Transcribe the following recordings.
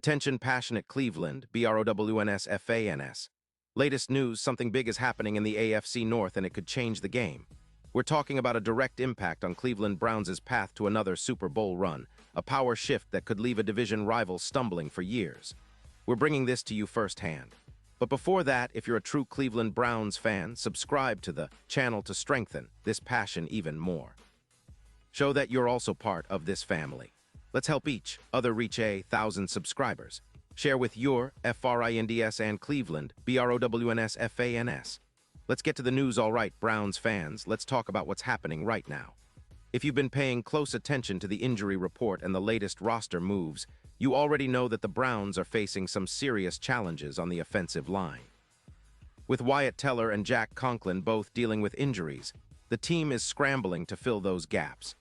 Attention passionate Cleveland, BROWNS. Latest news, something big is happening in the AFC North and it could change the game. We're talking about a direct impact on Cleveland Browns' path to another Super Bowl run, a power shift that could leave a division rival stumbling for years. We're bringing this to you firsthand. But before that, if you're a true Cleveland Browns fan, subscribe to the channel to strengthen this passion even more. Show that you're also part of this family. Let's help each other reach 1,000 subscribers. Share with your FRINDS and Cleveland, BROWNS. Let's get to the news, all right, Browns fans. Let's talk about what's happening right now. If you've been paying close attention to the injury report and the latest roster moves, you already know that the Browns are facing some serious challenges on the offensive line. With Wyatt Teller and Jack Conklin both dealing with injuries, the team is scrambling to fill those gaps.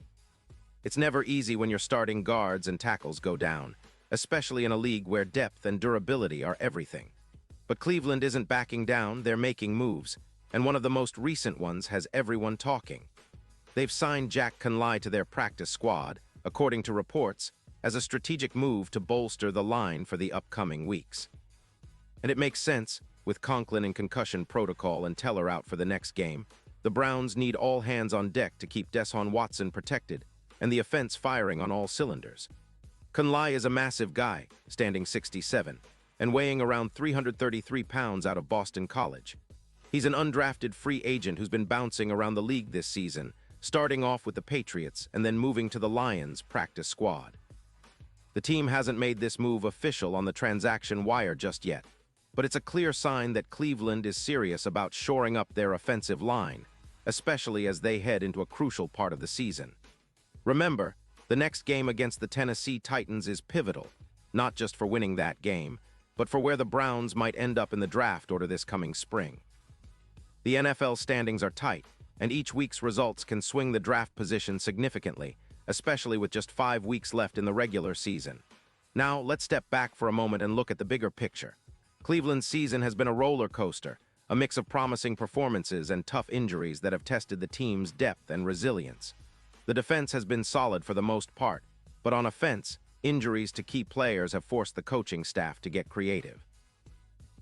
It's never easy when your starting guards and tackles go down, especially in a league where depth and durability are everything. But Cleveland isn't backing down, they're making moves, and one of the most recent ones has everyone talking. They've signed Jack Conley to their practice squad, according to reports, as a strategic move to bolster the line for the upcoming weeks. And it makes sense, with Conklin in concussion protocol and Teller out for the next game. The Browns need all hands on deck to keep Deshaun Watson protected and the offense firing on all cylinders. Conley is a massive guy, standing 6'7", and weighing around 333 pounds out of Boston College. He's an undrafted free agent who's been bouncing around the league this season, starting off with the Patriots and then moving to the Lions practice squad. The team hasn't made this move official on the transaction wire just yet, but it's a clear sign that Cleveland is serious about shoring up their offensive line, especially as they head into a crucial part of the season. Remember, the next game against the Tennessee Titans is pivotal, not just for winning that game, but for where the Browns might end up in the draft order this coming spring. The NFL standings are tight, and each week's results can swing the draft position significantly, especially with just 5 weeks left in the regular season. Now, let's step back for a moment and look at the bigger picture. Cleveland's season has been a roller coaster, a mix of promising performances and tough injuries that have tested the team's depth and resilience. The defense has been solid for the most part, but on offense, injuries to key players have forced the coaching staff to get creative.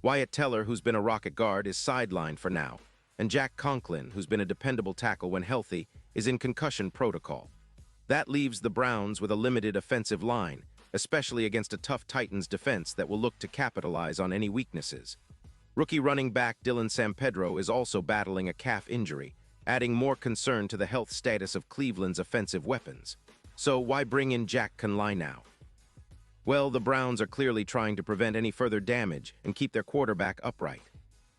Wyatt Teller, who's been a rocket guard, is sidelined for now, and Jack Conklin, who's been a dependable tackle when healthy, is in concussion protocol. That leaves the Browns with a limited offensive line, especially against a tough Titans defense that will look to capitalize on any weaknesses. Rookie running back Dylan Sampedro is also battling a calf injury, adding more concern to the health status of Cleveland's offensive weapons. So why bring in Jack Conley now? Well, the Browns are clearly trying to prevent any further damage and keep their quarterback upright.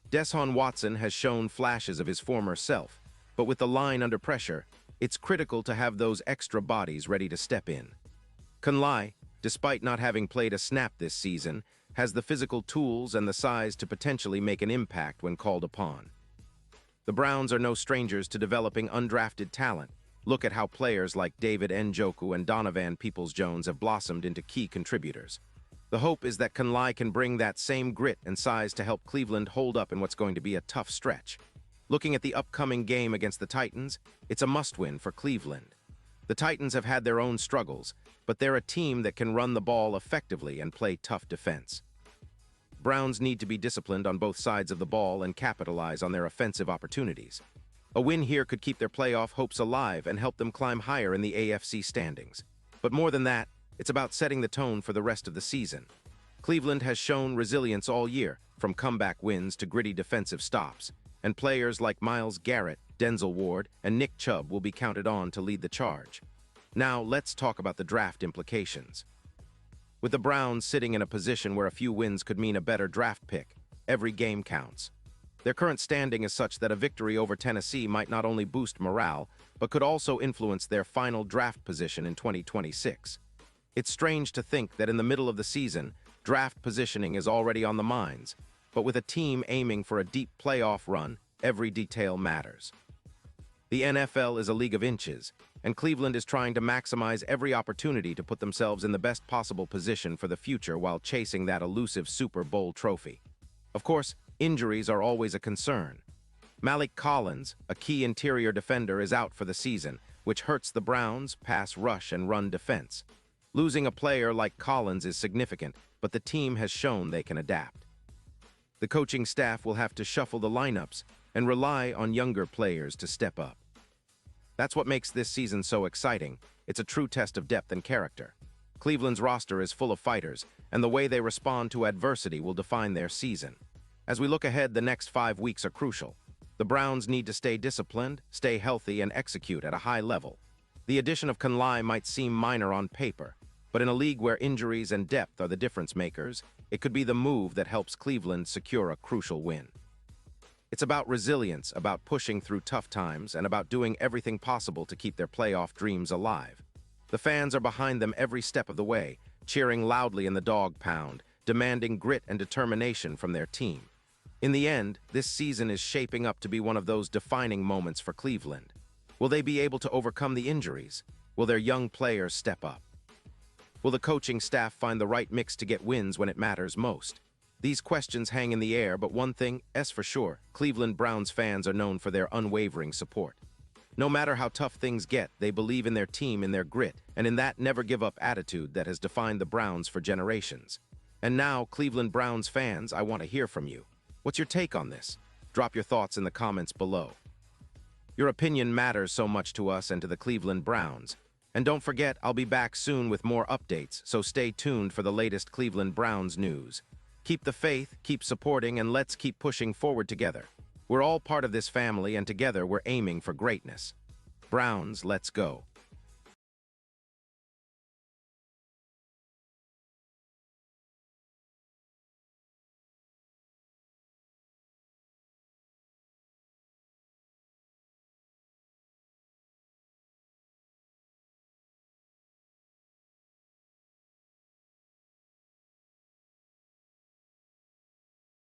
Deshaun Watson has shown flashes of his former self, but with the line under pressure, it's critical to have those extra bodies ready to step in. Conley, despite not having played a snap this season, has the physical tools and the size to potentially make an impact when called upon. The Browns are no strangers to developing undrafted talent. Look at how players like David Njoku and Donovan Peoples-Jones have blossomed into key contributors. The hope is that Conley can bring that same grit and size to help Cleveland hold up in what's going to be a tough stretch. Looking at the upcoming game against the Titans, it's a must-win for Cleveland. The Titans have had their own struggles, but they're a team that can run the ball effectively and play tough defense. Browns need to be disciplined on both sides of the ball and capitalize on their offensive opportunities. A win here could keep their playoff hopes alive and help them climb higher in the AFC standings. But more than that, it's about setting the tone for the rest of the season. Cleveland has shown resilience all year, from comeback wins to gritty defensive stops, and players like Myles Garrett, Denzel Ward, and Nick Chubb will be counted on to lead the charge. Now, let's talk about the draft implications. With the Browns sitting in a position where a few wins could mean a better draft pick, every game counts. Their current standing is such that a victory over Tennessee might not only boost morale, but could also influence their final draft position in 2026. It's strange to think that in the middle of the season, draft positioning is already on the minds, but with a team aiming for a deep playoff run, every detail matters. The NFL is a league of inches, and Cleveland is trying to maximize every opportunity to put themselves in the best possible position for the future while chasing that elusive Super Bowl trophy. Of course, injuries are always a concern. Malik Collins, a key interior defender, is out for the season, which hurts the Browns' pass rush and run defense. Losing a player like Collins is significant, but the team has shown they can adapt. The coaching staff will have to shuffle the lineups and rely on younger players to step up. That's what makes this season so exciting. It's a true test of depth and character. Cleveland's roster is full of fighters, and the way they respond to adversity will define their season. As we look ahead, the next 5 weeks are crucial. The Browns need to stay disciplined, stay healthy, and execute at a high level. The addition of Kunle might seem minor on paper, but in a league where injuries and depth are the difference makers, it could be the move that helps Cleveland secure a crucial win. It's about resilience, about pushing through tough times, and about doing everything possible to keep their playoff dreams alive. The fans are behind them every step of the way, cheering loudly in the dog pound, demanding grit and determination from their team. In the end, this season is shaping up to be one of those defining moments for Cleveland. Will they be able to overcome the injuries? Will their young players step up? Will the coaching staff find the right mix to get wins when it matters most? These questions hang in the air, but one thing is for sure, Cleveland Browns fans are known for their unwavering support. No matter how tough things get, they believe in their team, in their grit, and in that never-give-up attitude that has defined the Browns for generations. And now, Cleveland Browns fans, I want to hear from you. What's your take on this? Drop your thoughts in the comments below. Your opinion matters so much to us and to the Cleveland Browns. And don't forget, I'll be back soon with more updates, so stay tuned for the latest Cleveland Browns news. Keep the faith, keep supporting, and let's keep pushing forward together. We're all part of this family, and together we're aiming for greatness. Browns, let's go.